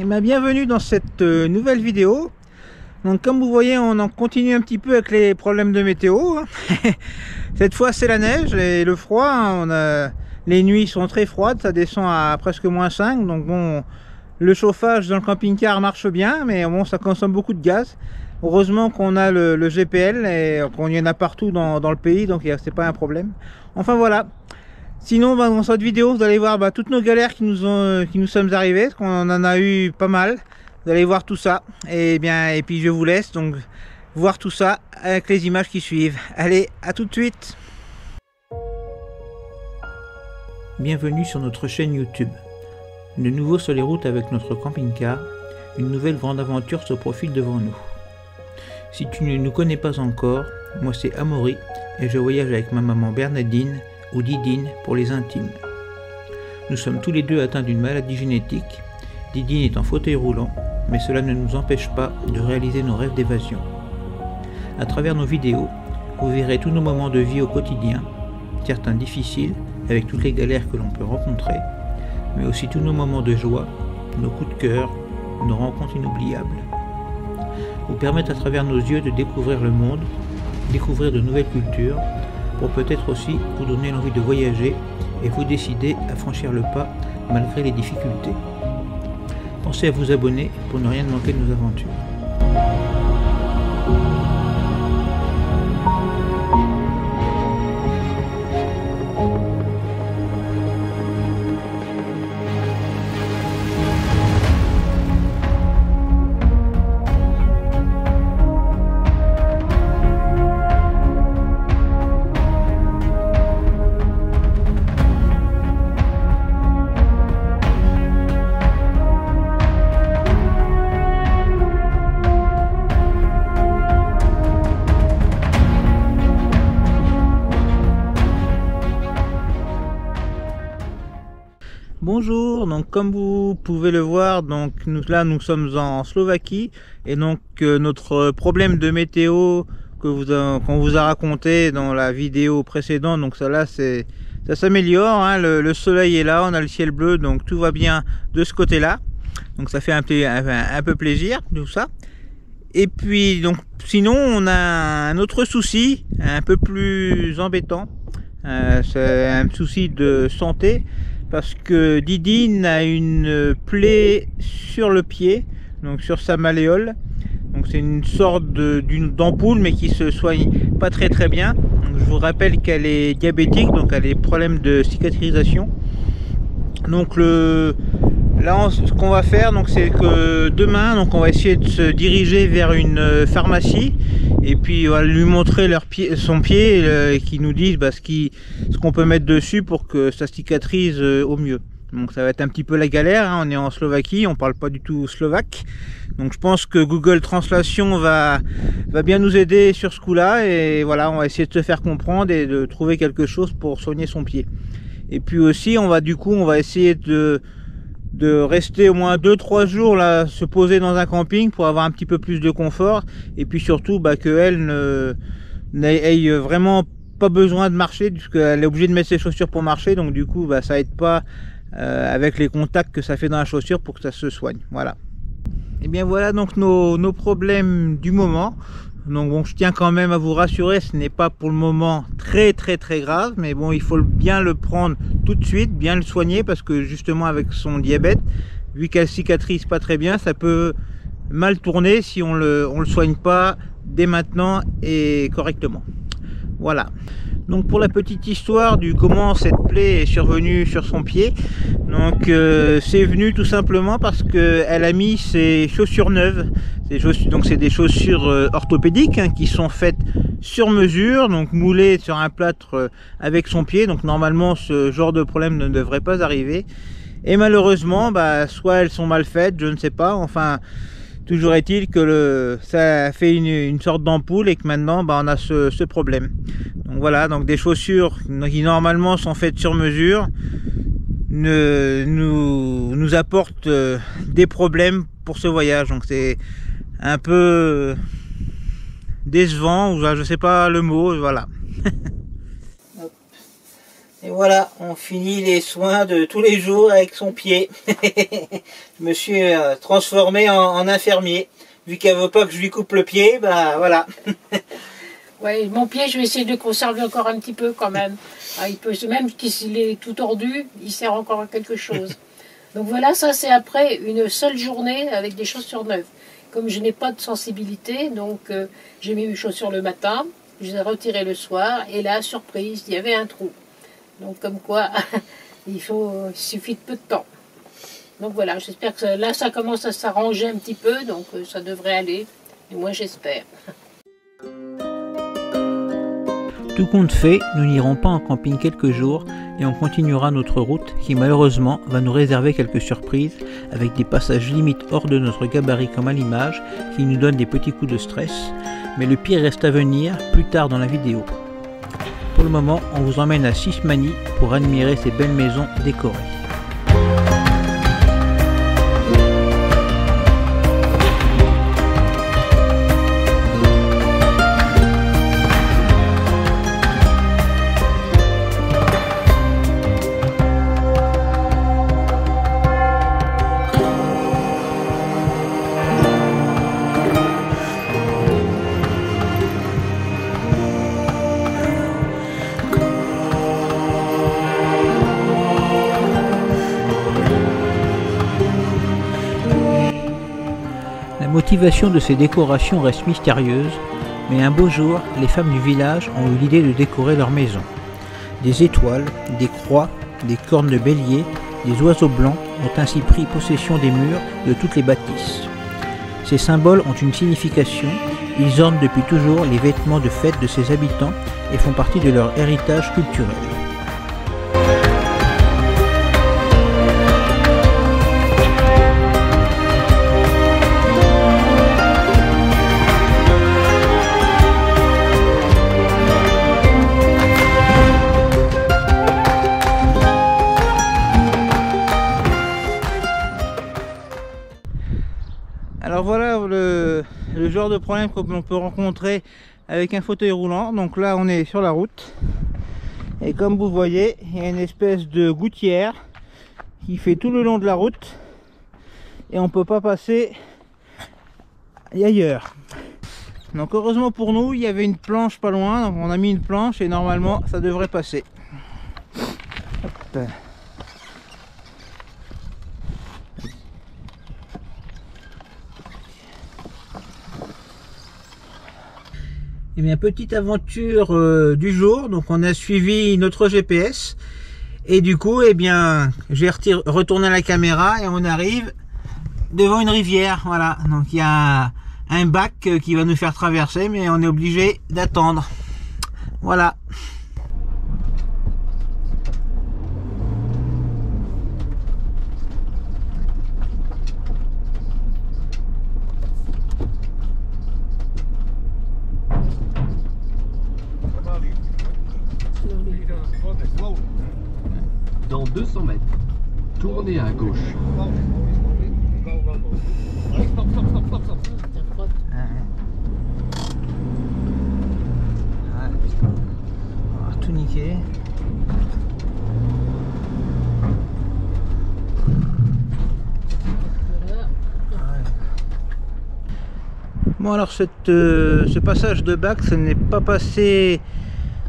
et bienvenue dans cette nouvelle vidéo. Donc comme vous voyez, on en continue un petit peu avec les problèmes de météo. Cette fois c'est la neige et le froid. Les nuits sont très froides, ça descend à presque -5. Donc bon, le chauffage dans le camping-car marche bien, mais bon, ça consomme beaucoup de gaz. Heureusement qu'on a le GPL et qu'on y en a partout dans le pays, donc c'est pas un problème. Enfin voilà. Sinon, dans cette vidéo, vous allez voir toutes nos galères qui nous sommes arrivées, parce qu'on en a eu pas mal. Vous allez voir tout ça. Et puis je vous laisse donc voir tout ça avec les images qui suivent. Allez, à tout de suite. Bienvenue sur notre chaîne YouTube. De nouveau sur les routes avec notre camping-car, une nouvelle grande aventure se profile devant nous. Si tu ne nous connais pas encore, moi c'est Amaury et je voyage avec ma maman Bernadine, ou Didine pour les intimes. Nous sommes tous les deux atteints d'une maladie génétique. Didine est en fauteuil roulant, mais cela ne nous empêche pas de réaliser nos rêves d'évasion. À travers nos vidéos, vous verrez tous nos moments de vie au quotidien, certains difficiles, avec toutes les galères que l'on peut rencontrer, mais aussi tous nos moments de joie, nos coups de cœur, nos rencontres inoubliables. Vous permettre à travers nos yeux de découvrir le monde, découvrir de nouvelles cultures, pour peut-être aussi vous donner l'envie de voyager et vous décider à franchir le pas malgré les difficultés. Pensez à vous abonner pour ne rien manquer de nos aventures. Bonjour, donc comme vous pouvez le voir, donc nous sommes en Slovaquie et donc notre problème de météo qu'on vous a raconté dans la vidéo précédente, donc ça s'améliore, hein, le soleil est là, on a le ciel bleu, donc tout va bien de ce côté-là, donc ça fait un peu plaisir tout ça. Et puis donc sinon on a un autre souci un peu plus embêtant, c'est un souci de santé. Parce que Didine a une plaie sur le pied, donc sur sa malléole. Donc c'est une sorte d'ampoule, mais qui se soigne pas très bien. Donc je vous rappelle qu'elle est diabétique, donc elle a des problèmes de cicatrisation. Donc là, ce qu'on va faire, donc c'est que demain, donc on va essayer de se diriger vers une pharmacie et puis on va lui montrer son pied, qui nous disent ce qu'on peut mettre dessus pour que ça cicatrise au mieux. Donc ça va être un petit peu la galère, hein. On est en Slovaquie, on parle pas du tout slovaque. Donc je pense que Google Translation va bien nous aider sur ce coup-là, et voilà, on va essayer de se faire comprendre et de trouver quelque chose pour soigner son pied. Et puis aussi on va essayer de rester au moins 2-3 jours là, se poser dans un camping pour avoir un petit peu plus de confort, et puis surtout qu'elle n'ait vraiment pas besoin de marcher, puisqu'elle est obligée de mettre ses chaussures pour marcher, donc du coup ça aide pas avec les contacts que ça fait dans la chaussure pour que ça se soigne. Voilà. Et bien voilà donc nos problèmes du moment. Donc bon, je tiens quand même à vous rassurer, ce n'est pas pour le moment très grave, mais bon, il faut bien le prendre tout de suite, bien le soigner, parce que justement avec son diabète, vu qu'elle cicatrise pas très bien, ça peut mal tourner si on le soigne pas dès maintenant et correctement. Voilà. Donc pour la petite histoire du comment cette plaie est survenue sur son pied, donc c'est venu tout simplement parce que elle a mis ses chaussures neuves. Donc c'est des chaussures orthopédiques, hein, qui sont faites sur mesure, donc moulées sur un plâtre avec son pied. Donc normalement ce genre de problème ne devrait pas arriver. Et malheureusement, soit elles sont mal faites, je ne sais pas. Enfin, toujours est-il que ça fait une sorte d'ampoule et que maintenant on a ce problème. Donc voilà, donc des chaussures qui normalement sont faites sur mesure nous apportent des problèmes pour ce voyage. Donc c'est un peu décevant, ou je sais pas le mot, voilà. Et voilà, on finit les soins de tous les jours avec son pied. Je me suis transformé en infirmier. Vu qu'elle veut pas que je lui coupe le pied, bah voilà. Ouais, mon pied, je vais essayer de le conserver encore un petit peu quand même. Ah, il peut, même s'il est tout tordu, il sert encore à quelque chose. Donc voilà, ça c'est après une seule journée avec des chaussures neuves. Comme je n'ai pas de sensibilité, donc j'ai mis mes chaussures le matin, je les ai retirées le soir, et là, surprise, il y avait un trou. Donc comme quoi, il suffit de peu de temps. Donc voilà, j'espère que là, ça commence à s'arranger un petit peu, donc ça devrait aller. Et moi, j'espère. Tout compte fait, nous n'irons pas en camping quelques jours et on continuera notre route qui malheureusement va nous réserver quelques surprises avec des passages limites hors de notre gabarit comme à l'image qui nous donnent des petits coups de stress, mais le pire reste à venir plus tard dans la vidéo. Pour le moment, on vous emmène à Sismani pour admirer ces belles maisons décorées. La motivation de ces décorations reste mystérieuse, mais un beau jour, les femmes du village ont eu l'idée de décorer leur maison. Des étoiles, des croix, des cornes de bélier, des oiseaux blancs ont ainsi pris possession des murs de toutes les bâtisses. Ces symboles ont une signification, ils ornent depuis toujours les vêtements de fête de ses habitants et font partie de leur héritage culturel. Alors voilà le genre de problème qu'on peut rencontrer avec un fauteuil roulant. Donc là on est sur la route et comme vous voyez il y a une espèce de gouttière qui fait tout le long de la route et on peut pas passer ailleurs. Donc heureusement pour nous il y avait une planche pas loin, donc on a mis une planche et normalement ça devrait passer. Hop. Eh bien, petite aventure du jour, donc on a suivi notre GPS et du coup, eh bien, j'ai retourné la caméra et on arrive devant une rivière, voilà. Donc il y a un bac qui va nous faire traverser, mais on est obligé d'attendre. Voilà. Dans 200 mètres, tournez à gauche. On va tout niquer. Bon alors ce passage de bac, ce n'est pas passé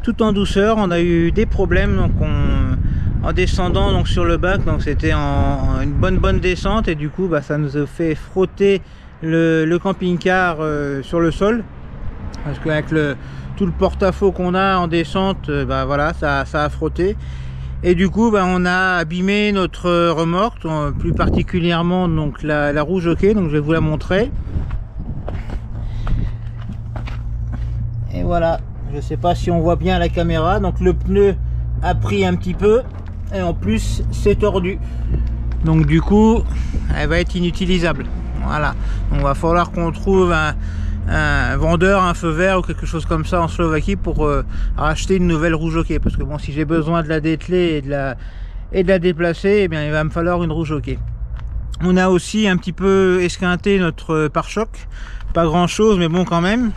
tout en douceur, on a eu des problèmes donc en descendant donc sur le bac, donc c'était une bonne descente et du coup bah, ça nous a fait frotter le camping-car sur le sol parce qu'avec tout le porte-à-faux qu'on a en descente, bah voilà, ça a frotté et du coup bah, on a abîmé notre remorque, plus particulièrement donc la roue jockey, donc je vais vous la montrer. Et voilà, je sais pas si on voit bien à la caméra, donc le pneu a pris un petit peu et en plus c'est tordu, donc du coup elle va être inutilisable. Voilà, donc va falloir qu'on trouve un vendeur, un feu vert ou quelque chose comme ça en Slovaquie pour racheter une nouvelle roue jockey, parce que bon, si j'ai besoin de la dételer et de la déplacer, eh bien il va me falloir une roue jockey. On a aussi un petit peu esquinté notre pare-choc, pas grand chose mais bon quand même.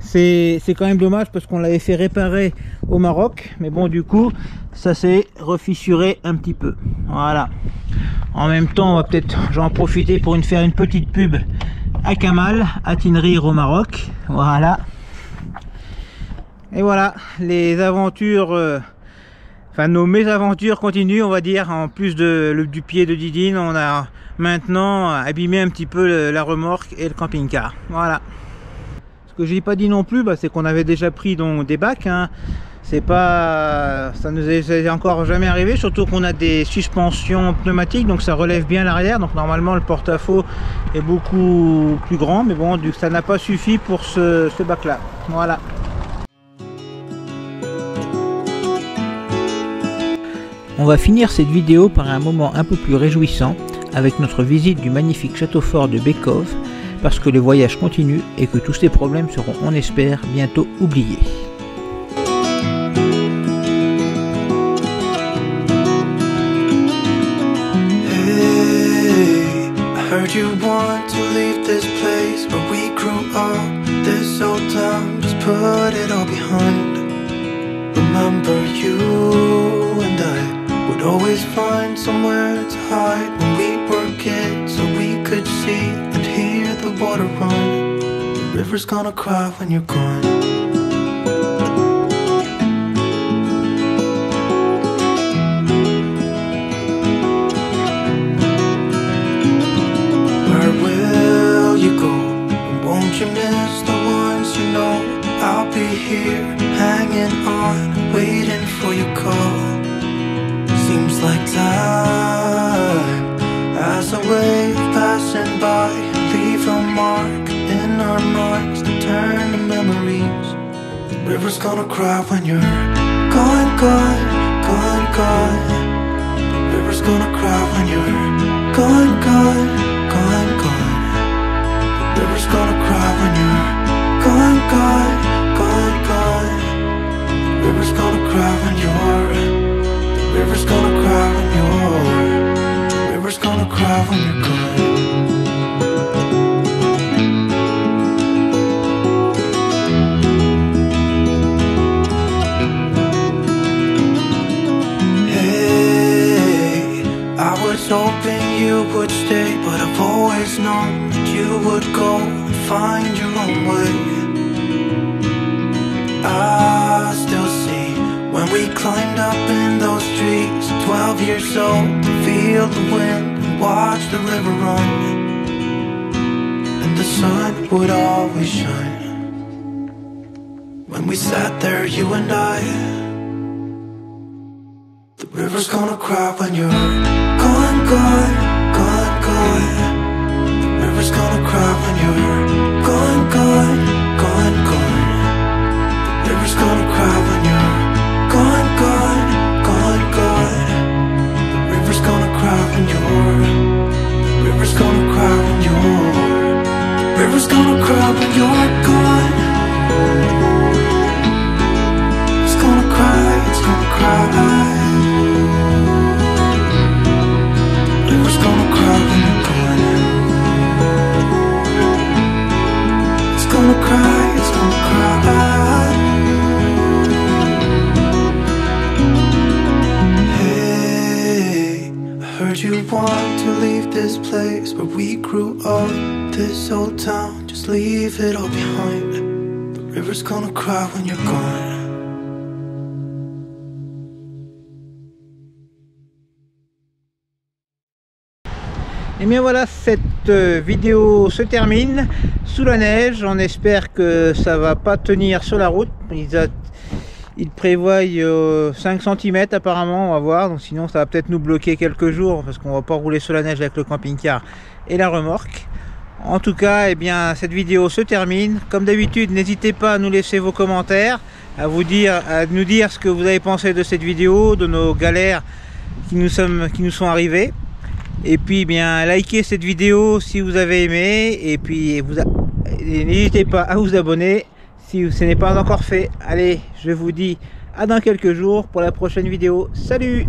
C'est quand même dommage parce qu'on l'avait fait réparer au Maroc, mais bon, du coup ça s'est refissuré un petit peu. Voilà. En même temps, on va peut-être, j'en profiter pour faire une petite pub à Kamal, à Tinrir au Maroc. Voilà. Et voilà, les aventures, enfin nos mésaventures continuent, on va dire. En plus du pied de Didine, on a maintenant abîmé un petit peu la remorque et le camping-car. Voilà. Ce que j'ai pas dit non plus, c'est qu'on avait déjà pris donc des bacs. Hein. C'est pas, ça nous est encore jamais arrivé, surtout qu'on a des suspensions pneumatiques, donc ça relève bien l'arrière. Donc normalement le porte-à-faux est beaucoup plus grand, mais bon, ça n'a pas suffi pour ce bac-là. Voilà. On va finir cette vidéo par un moment un peu plus réjouissant avec notre visite du magnifique château fort de Bekov, parce que le voyage continue et que tous ces problèmes seront, on espère, bientôt oubliés. Hey, I heard you want to leave this place where we grew up, this old town, just put it all behind. Remember you and I would always find somewhere to hide when we were kids, so we could see and hear the water run. The river's gonna cry when you're gone. Where will you go? And won't you miss the ones you know? I'll be here, hanging on, waiting for your call. Seems like time as a wave passing by, leave a mark in our marks to turn to memories. The river's gonna cry when you're gone, gone, gone, gone. The river's gonna cry when you're gone, gone, gone, gone. The river's gonna cry when you're gone, gone, gone, gone. The river's gonna cry when you're. River's gonna cry when you're. River's gonna cry when you're gone. Hey, I was hoping you would stay, but I've always known that you would go and find your own way. I still see when we climbed up in those trees, 12 years old, to feel the wind and watch the river run. And the sun would always shine. When we sat there, you and I. The river's gonna cry when you're gone, gone, gone, gone. The river's gonna cry when you're gone, gone, gone, gone. The river's gonna cry when you're gone, gone, gone, gone. The river's gonna cry when you're. The river's gonna cry when you're. The river's gonna cry when you're gone. It's gonna cry, it's gonna cry. The river's gonna cry when you're gone. It's gonna cry, it's gonna cry. Heard you want to leave this place where we grew up, this old town, just leave it all behind. The river's gonna cry when you're gone. Et bien voilà, cette vidéo se termine sous la neige. On espère que ça va pas tenir sur la route. Ils prévoient 5 cm apparemment, on va voir. Donc sinon ça va peut-être nous bloquer quelques jours parce qu'on va pas rouler sur la neige avec le camping-car et la remorque. En tout cas, eh bien, cette vidéo se termine. Comme d'habitude, n'hésitez pas à nous laisser vos commentaires, à nous dire ce que vous avez pensé de cette vidéo, de nos galères qui nous sont arrivées. Et puis, eh bien, likez cette vidéo si vous avez aimé. Et puis, n'hésitez pas à vous abonner si ce n'est pas encore fait. Allez, je vous dis à dans quelques jours pour la prochaine vidéo. Salut!